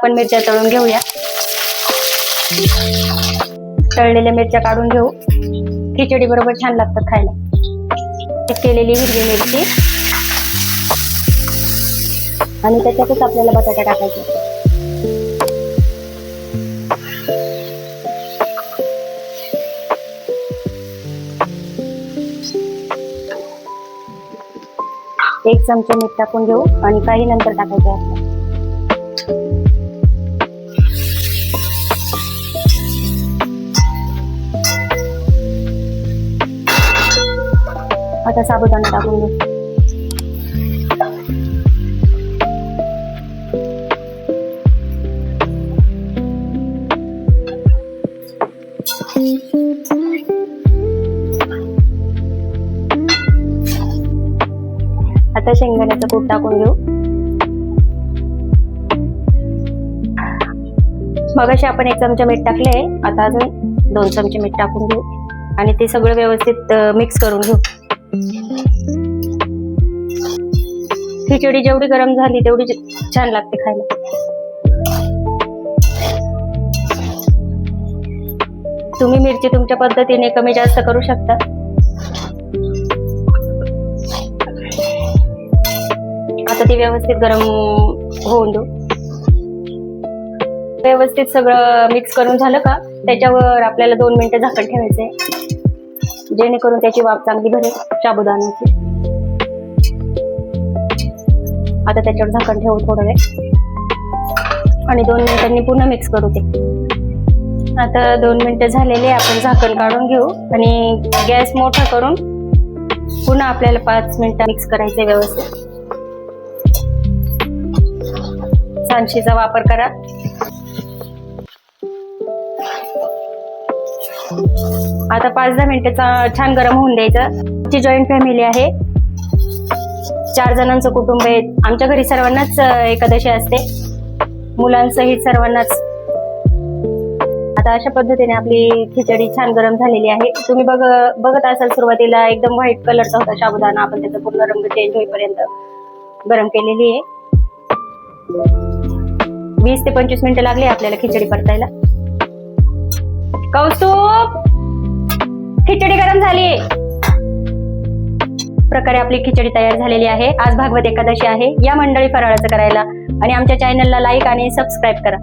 आपण मिरच्या तळून घेऊया. तळलेल्या मिरच्या काढून घेऊ. खिचडी बरोबर छान लागतात खायला. केलेली हिरवी मिरची आणि त्याच्यातच आपल्याला बटाटा टाकायचा. एक चमचा मीठ टाकून घेऊ आणि काही नंतर टाकायचं आहे. आता साबुदाणा टाकून घेऊ. आता शेंगदाण्याचं कूट टाकून घेऊ. मगाशी आपण 1 चमचा मीठ टाकले, आता अजून 2 चमचे मीठ टाकून घेऊ आणि ते सगळं व्यवस्थित मिक्स करून घेऊ. खिचडी जेवढी गरम झाली तेवढी छान लागते खायला. तुम्ही मिरची तुमच्या पद्धतीने कमी जास्त करू शकता. आता ती व्यवस्थित गरम होऊन देऊ. व्यवस्थित सगळं मिक्स करून झालं का त्याच्यावर आपल्याला 2 मिनिटं झाकण ठेवायचंय, जेणेकरून त्याची वाफ चांगली भरेल साबुदाण्याची. आता त्याच्यावर झाकण ठेवू थोडा वेळ आणि 2 मिनिटांनी पुन्हा मिक्स करू ते. आता 2 मिनिटं झालेले, आपण झाकण काढून घेऊ आणि गॅस मोठा करून पुन्हा आपल्याला 5 मिनिटं मिक्स करायचे व्यवस्थित. सांडशीचा वापर करा. आता 5-10 मिनिटं छान गरम होऊन द्यायचं. आमची जॉईंट फॅमिली आहे, 4 जणांचं कुटुंब आहे. आमच्या घरी सर्वांनाच एकादशी असते, मुलांसहित सर्वांनाच. आता अशा पद्धतीने आपली खिचडी छान गरम झालेली आहे. तुम्ही बघत असाल सुरुवातीला एकदम व्हाईट कलरचा होता साबुदाणा. आपण त्याचा पूर्ण रंग चेंज होईपर्यंत गरम केलेली आहे. 20 ते 25 मिनिटं लागली आपल्याला खिचडी परतायला. कौस्तुभ, खिचडी गरम झाली. प्रकारे आपली खिचडी तयार झालेली आहे. आज भागवत एकादशी आहे. या मंडळी फराळाचं करायला आणि आमच्या चॅनलला लाईक आणि सबस्क्राईब करा.